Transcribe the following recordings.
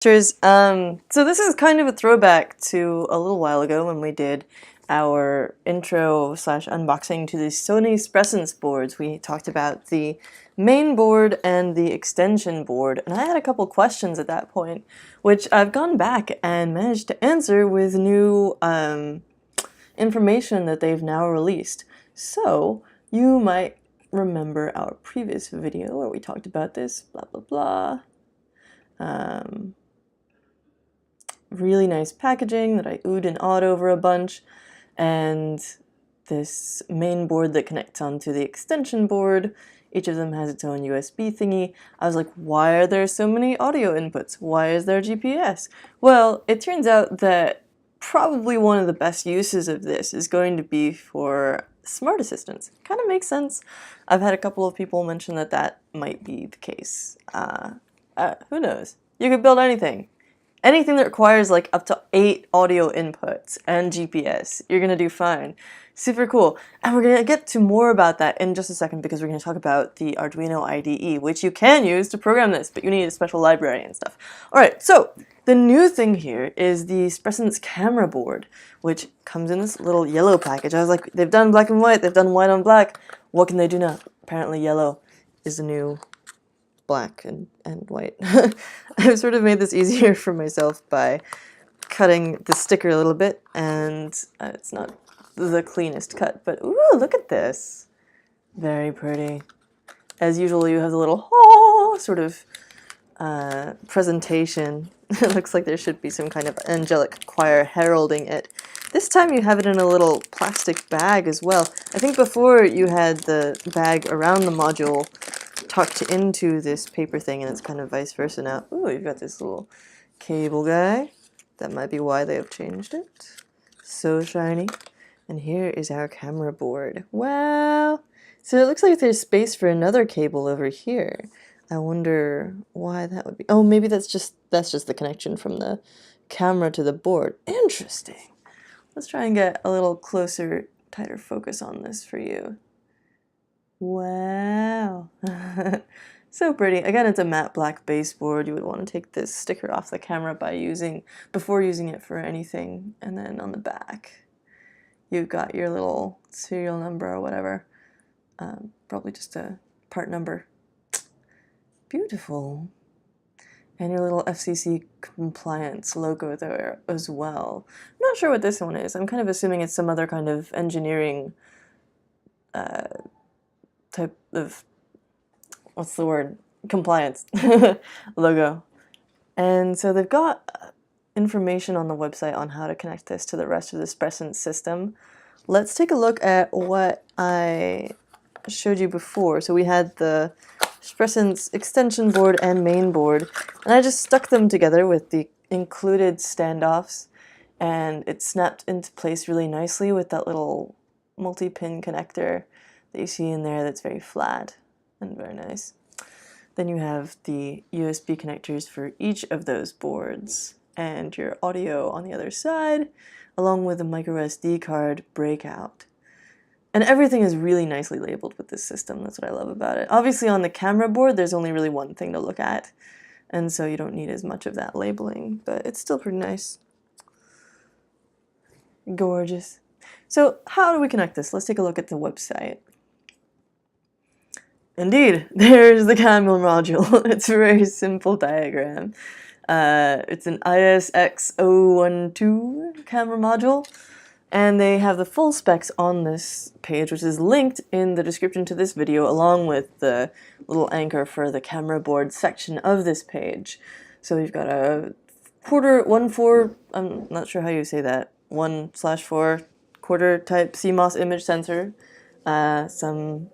So this is kind of a throwback to a little while ago when we did our intro slash unboxing to the Sony Spresense boards. We talked about the main board and the extension board, and I had a couple questions at that point, which I've gone back and managed to answer with new information that they've now released. So you might remember our previous video where we talked about this, blah blah blah. Really nice packaging that I oohed and awed over a bunch, and this main board that connects onto the extension board. Each of them has its own USB thingy. I was like, why are there so many audio inputs? Why is there GPS? Well, it turns out that probably one of the best uses of this is going to be for smart assistants. Kind of makes sense. I've had a couple of people mention that that might be the case. Who knows? You could build anything. Anything that requires like up to 8 audio inputs and GPS, you're gonna do fine. Super cool. And we're gonna get to more about that in just a second because we're gonna talk about the Arduino IDE, which you can use to program this, but you need a special library and stuff. Alright, so the new thing here is the Spresense camera board, which comes in this little yellow package. I was like, they've done black and white, they've done white on black. What can they do now? Apparently yellow is the new black and white. I've sort of made this easier for myself by cutting the sticker a little bit, and it's not the cleanest cut, but ooh, look at this. Very pretty. As usual, you have the little sort of presentation. It looks like there should be some kind of angelic choir heralding it. This time you have it in a little plastic bag as well. I think before you had the bag around the module tucked into this paper thing, and it's kind of vice versa now. Ooh, you've got this little cable guy. That might be why they have changed it. So shiny. And here is our camera board. Wow! So it looks like there's space for another cable over here. I wonder why that would be. Oh, maybe that's just the connection from the camera to the board. Interesting. Let's try and get a little closer, tighter focus on this for you. Wow. So pretty. Again, it's a matte black baseboard. You would want to take this sticker off the camera before using it for anything. And then on the back, you've got your little serial number or whatever. Probably just a part number. Beautiful. And your little FCC compliance logo there as well. I'm not sure what this one is. I'm kind of assuming it's some other kind of engineering type of, what's the word, compliance logo. And so they've got information on the website on how to connect this to the rest of the Spresense system. Let's take a look at what I showed you before. So we had the Spresense extension board and main board, and I just stuck them together with the included standoffs, and it snapped into place really nicely with that little multi-pin connector that you see in there that's very flat and very nice. Then you have the USB connectors for each of those boards and your audio on the other side, along with a micro SD card breakout. And everything is really nicely labeled with this system. That's what I love about it. Obviously on the camera board, there's only really one thing to look at, and so you don't need as much of that labeling, but it's still pretty nice. Gorgeous. So how do we connect this? Let's take a look at the website. Indeed, there's the camera module. It's a very simple diagram. It's an ISX012 camera module, and they have the full specs on this page, which is linked in the description to this video, along with the little anchor for the camera board section of this page. So you've got a 1/4, I'm not sure how you say that, 1/4 quarter type CMOS image sensor. Some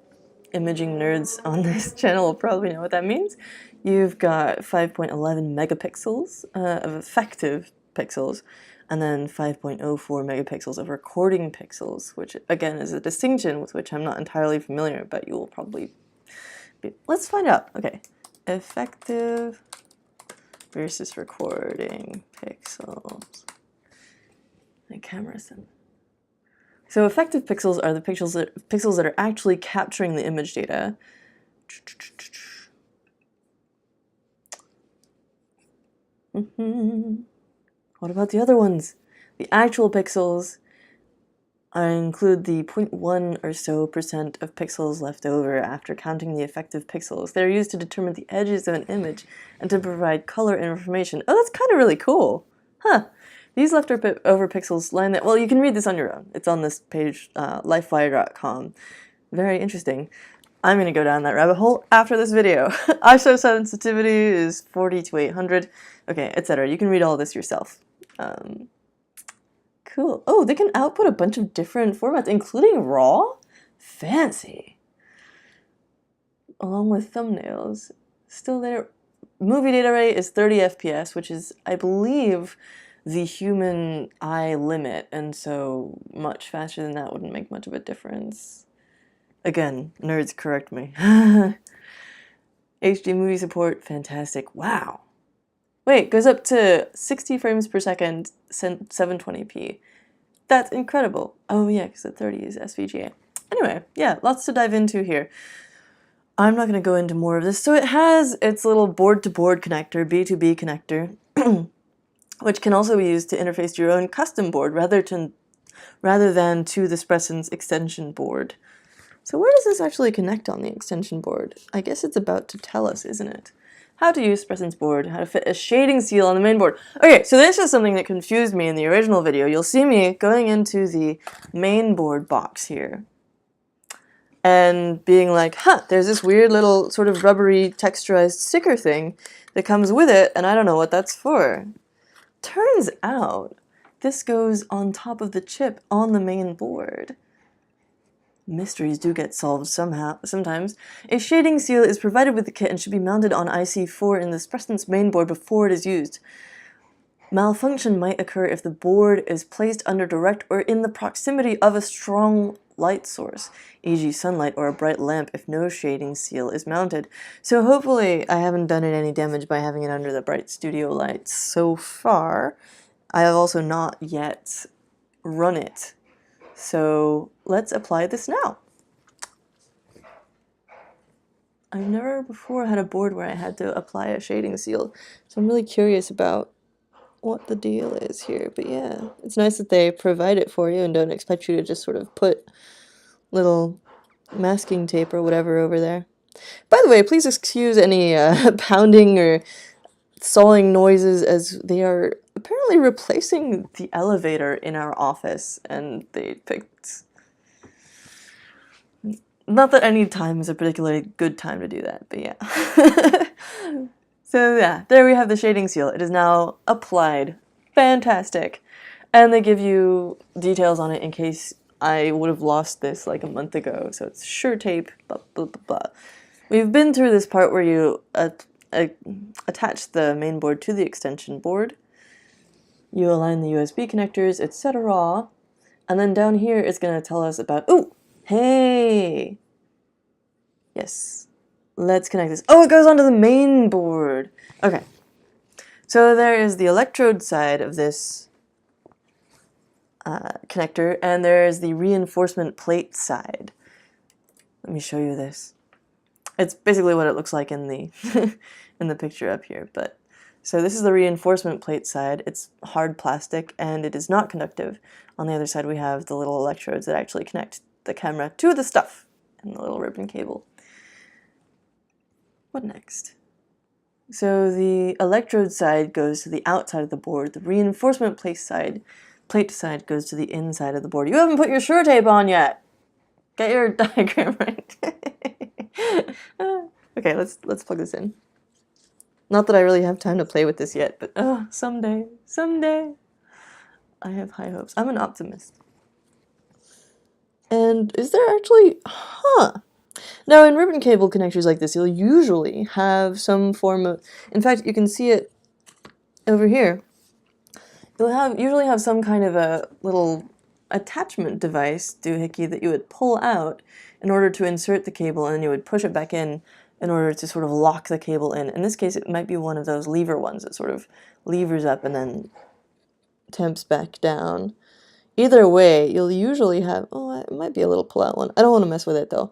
imaging nerds on this channel will probably know what that means. You've got 5.11 megapixels of effective pixels, and then 5.04 megapixels of recording pixels, which again is a distinction with which I'm not entirely familiar, but you will probably be. Let's find out. Okay, effective versus recording pixels. My camera sent. So effective pixels are the pixels that are actually capturing the image data. What about the other ones? The actual pixels. I include the 0.1 or so % of pixels left over after counting the effective pixels. They're used to determine the edges of an image and to provide color information. Oh, that's kind of really cool. Huh. These leftover pixels line that, well, you can read this on your own. It's on this page, lifewire.com. Very interesting. I'm going to go down that rabbit hole after this video. ISO sensitivity is 40 to 800. Okay, etc. You can read all this yourself. Cool. Oh, they can output a bunch of different formats, including RAW? Fancy. Along with thumbnails. Still there. Movie data rate is 30 FPS, which is, I believe, the human eye limit, and so much faster than that wouldn't make much of a difference. Again, nerds correct me. HD movie support, fantastic. Wow. Wait, goes up to 60 frames per second, 720p. That's incredible. Oh yeah, because the 30 is SVGA. Anyway, yeah, lots to dive into here. I'm not going to go into more of this. So it has its little board-to-board connector, B2B connector, which can also be used to interface to your own custom board rather than to the Spresense extension board. So where does this actually connect on the extension board? I guess it's about to tell us, isn't it? How to use Spresense board, how to fit a shading seal on the main board. Okay, so this is something that confused me in the original video. You'll see me going into the main board box here and being like, huh, there's this weird little sort of rubbery texturized sticker thing that comes with it, and I don't know what that's for. Turns out this goes on top of the chip on the main board. Mysteries do get solved sometimes. A shading seal is provided with the kit and should be mounted on IC4 in the Spresense mainboard before it is used. Malfunction might occur if the board is placed under direct or in the proximity of a strong light source, e.g. sunlight or a bright lamp, if no shading seal is mounted. So hopefully I haven't done it any damage by having it under the bright studio lights so far. I have also not yet run it. So let's apply this now. I've never before had a board where I had to apply a shading seal, so I'm really curious about what the deal is here. But yeah, it's nice that they provide it for you and don't expect you to just sort of put little masking tape or whatever over there. By the way, please excuse any pounding or sawing noises, as they are apparently replacing the elevator in our office, and they picked... Not that any time is a particularly good time to do that, but yeah. So yeah, there we have the shading seal. It is now applied. Fantastic. And they give you details on it in case I would have lost this like a month ago. So it's sure tape, blah, blah, blah, blah. We've been through this part where you attach the main board to the extension board. You align the USB connectors, etc. And then down here it's going to tell us about, ooh, hey! Yes. Let's connect this. Oh, it goes onto the main board. Okay. So there is the electrode side of this connector, and there is the reinforcement plate side. Let me show you this. It's basically what it looks like in the in the picture up here. But so this is the reinforcement plate side. It's hard plastic and it is not conductive. On the other side we have the little electrodes that actually connect the camera to the stuff and the little ribbon cable. What next? So the electrode side goes to the outside of the board. The reinforcement plate side goes to the inside of the board. You haven't put your sure tape on yet. Get your diagram right. Okay, let's plug this in. Not that I really have time to play with this yet, but someday, I have high hopes. I'm an optimist. And is there actually, Now in ribbon cable connectors like this, you'll usually have some form of, in fact, you can see it over here. You'll usually have some kind of a little attachment device, doohickey, that you would pull out in order to insert the cable, and then you would push it back in order to sort of lock the cable in. In this case, it might be one of those lever ones that sort of levers up and then temps back down. Either way, you'll usually have, it might be a little pull-out one. I don't want to mess with it, though.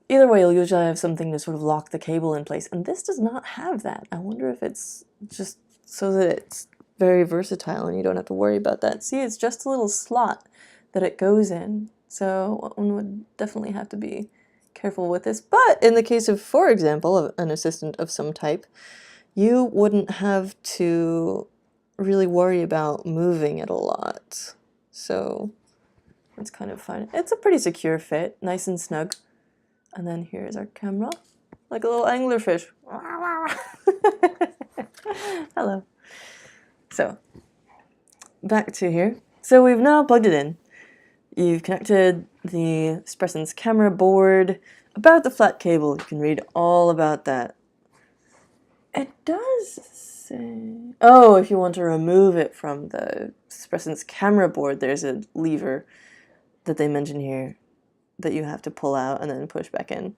Either way, you'll usually have something to sort of lock the cable in place, and this does not have that. I wonder if it's just so that it's very versatile and you don't have to worry about that. See, it's just a little slot that it goes in. So one would definitely have to be careful with this. But in the case of, for example, an assistant of some type, you wouldn't have to really worry about moving it a lot. So it's kind of fun. It's a pretty secure fit, nice and snug. And then here's our camera, like a little anglerfish. Hello. So, back to here. So we've now plugged it in. You've connected the Spresense camera board. About the flat cable, you can read all about that. It does say... Oh, if you want to remove it from the Spresense camera board, there's a lever that they mention here that you have to pull out and then push back in.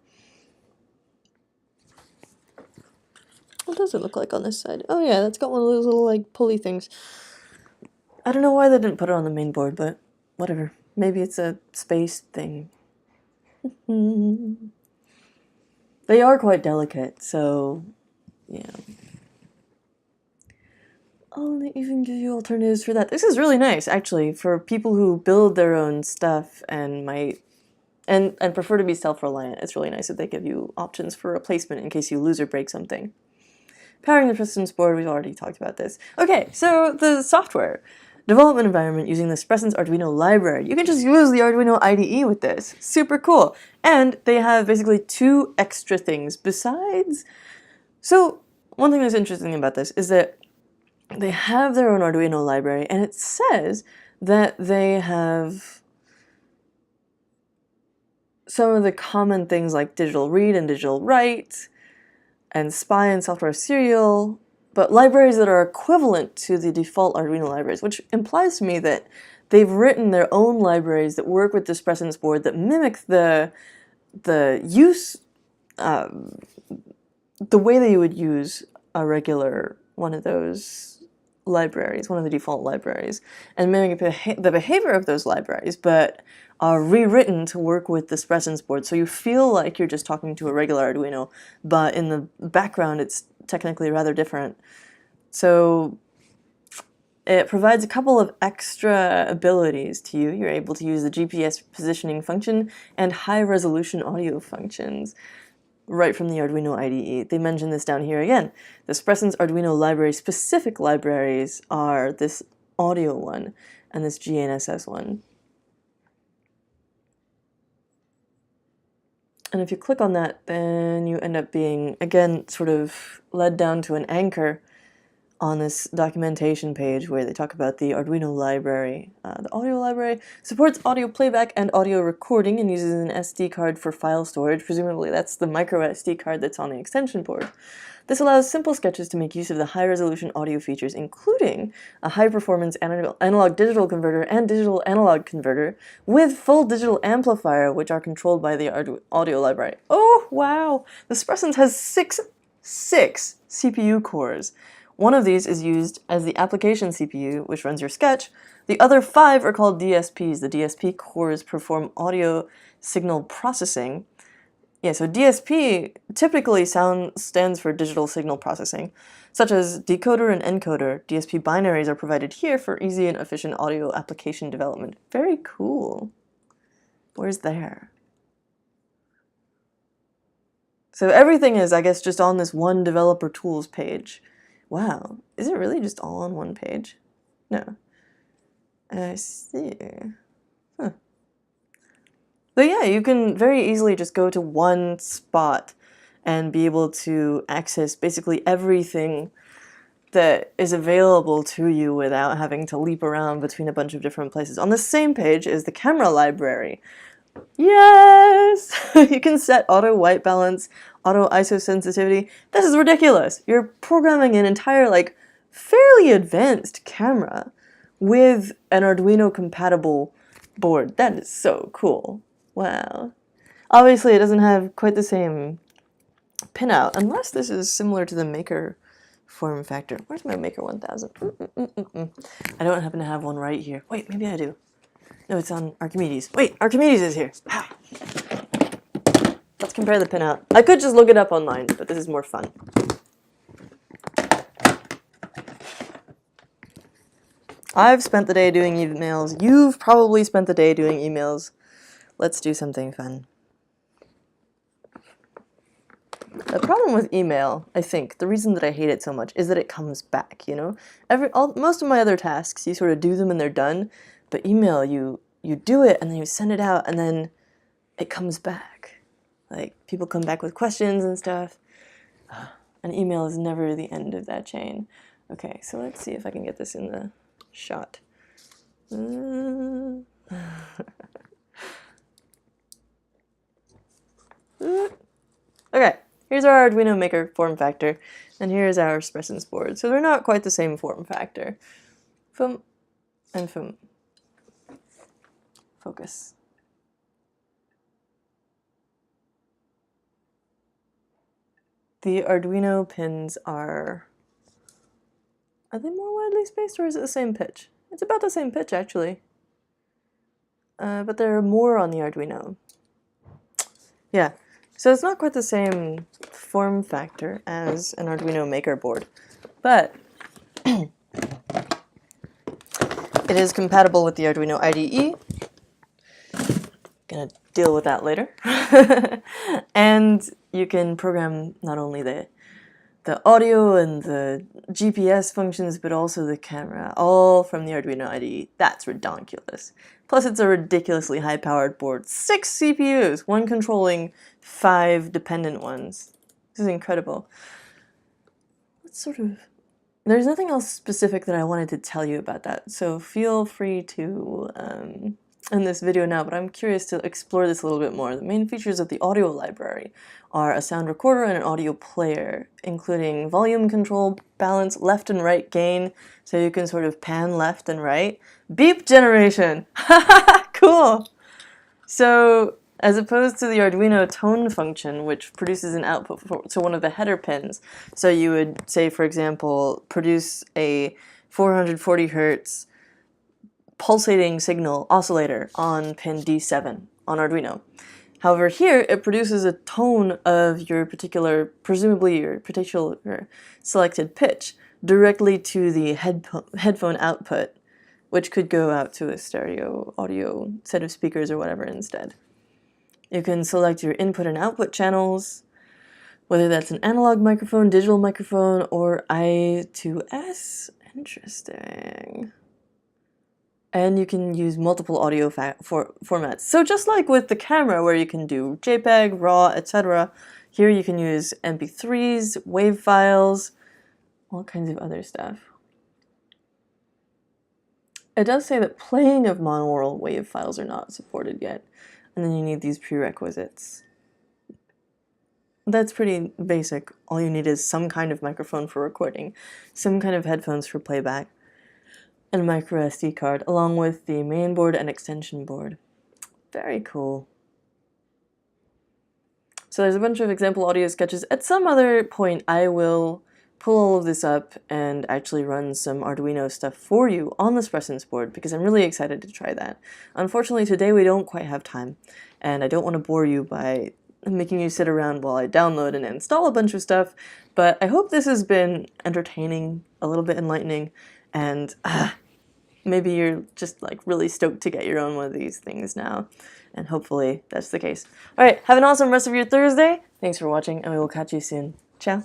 What does it look like on this side? Oh yeah, that's got one of those little like pulley things. I don't know why they didn't put it on the main board, but whatever. Maybe it's a space thing. They are quite delicate, so yeah. Oh, they even give you alternatives for that. This is really nice, actually, for people who build their own stuff and might and prefer to be self-reliant. It's really nice that they give you options for replacement in case you lose or break something. Powering the Spresense board, we've already talked about this. Okay, so the software. Development environment using the Spresense Arduino library. You can just use the Arduino IDE with this. Super cool. And they have basically 2 extra things besides. So one thing that's interesting about this is that they have their own Arduino library, and it says that they have some of the common things like digital read and digital write, and SPI and software serial, but libraries that are equivalent to the default Arduino libraries, which implies to me that they've written their own libraries that work with the Spresense board that mimic the use, the way that you would use a regular one of those libraries, one of the default libraries, and mimic the behavior of those libraries, but are rewritten to work with the Spresense board. So you feel like you're just talking to a regular Arduino, but in the background it's technically rather different. So it provides a couple of extra abilities to you. You're able to use the GPS positioning function and high-resolution audio functions right from the Arduino IDE. They mention this down here again. The Spresense Arduino library specific libraries are this audio one and this GNSS one. And if you click on that, then you end up being, again, sort of led down to an anchor on this documentation page where they talk about the Arduino library. The audio library supports audio playback and audio recording and uses an SD card for file storage. Presumably that's the micro SD card that's on the extension board. This allows simple sketches to make use of the high-resolution audio features, including a high-performance analog-digital converter and digital-analog converter with full digital amplifier, which are controlled by the audio library. Oh, wow! The Spresense has six CPU cores. One of these is used as the application CPU, which runs your sketch. The other 5 are called DSPs. The DSP cores perform audio signal processing. Yeah, so DSP typically stands for digital signal processing, such as decoder and encoder. DSP binaries are provided here for easy and efficient audio application development. Very cool. Where's there? So everything is, I guess, just on this one developer tools page. Wow, is it really just all on one page? No. I see. Huh. But yeah, you can very easily just go to one spot and be able to access basically everything that is available to you without having to leap around between a bunch of different places. On the same page is the camera library. Yes! You can set auto white balance, auto ISO sensitivity. This is ridiculous. You're programming an entire, like, fairly advanced camera with an Arduino compatible board. That is so cool. Wow. Obviously it doesn't have quite the same pinout, unless this is similar to the Maker form factor. Where's my Maker 1000? I don't happen to have one right here. Wait, maybe I do. No, it's on Archimedes. Wait, Archimedes is here. Ah. Let's compare the pinout. I could just look it up online, but this is more fun. I've spent the day doing emails. You've probably spent the day doing emails. Let's do something fun. The problem with email, I think, the reason that I hate it so much is that it comes back, you know? Most of my other tasks, you sort of do them and they're done, but email, you do it and then you send it out and then it comes back. Like, people come back with questions and stuff. An email is never the end of that chain. Okay, so let's see if I can get this in the shot. Okay, here's our Arduino Maker form factor, and here's our Spresense board. So they're not quite the same form factor. Foom and foom. Focus. The Arduino pins are they more widely spaced or is it the same pitch? It's about the same pitch actually. But there are more on the Arduino. Yeah, so it's not quite the same form factor as an Arduino Maker board, but it is compatible with the Arduino IDE. Gonna deal with that later. And you can program not only the audio and the GPS functions, but also the camera, all from the Arduino IDE. That's redonkulous. Plus it's a ridiculously high-powered board. 6 CPUs, one controlling 5 dependent ones. This is incredible. There's nothing else specific that I wanted to tell you about that, so feel free to in this video now, but I'm curious to explore this a little bit more. The main features of the audio library are a sound recorder and an audio player, including volume control, balance, left and right gain, so you can sort of pan left and right. Beep generation! Cool! So, as opposed to the Arduino tone function, which produces an output to one of the header pins, so you would say, for example, produce a 440 Hertz pulsating signal oscillator on pin D7 on Arduino. However, here it produces a tone of your particular, presumably your particular selected pitch, directly to the headphone output, which could go out to a stereo audio set of speakers or whatever instead. You can select your input and output channels, whether that's an analog microphone, digital microphone, or I2S. Interesting. And you can use multiple audio formats. So just like with the camera where you can do JPEG, RAW, etc., here you can use MP3s, WAV files, all kinds of other stuff. It does say that playing of monaural WAV files are not supported yet, and then you need these prerequisites. That's pretty basic. All you need is some kind of microphone for recording, some kind of headphones for playback, and a micro SD card, along with the main board and extension board. Very cool. So there's a bunch of example audio sketches. At some other point, I will pull all of this up and actually run some Arduino stuff for you on the Spresense board, because I'm really excited to try that. Unfortunately, today we don't quite have time, and I don't want to bore you by making you sit around while I download and install a bunch of stuff, but I hope this has been entertaining, a little bit enlightening, and maybe you're just like really stoked to get your own one of these things now, and hopefully that's the case. Alright, have an awesome rest of your Thursday. Thanks for watching, and we will catch you soon. Ciao.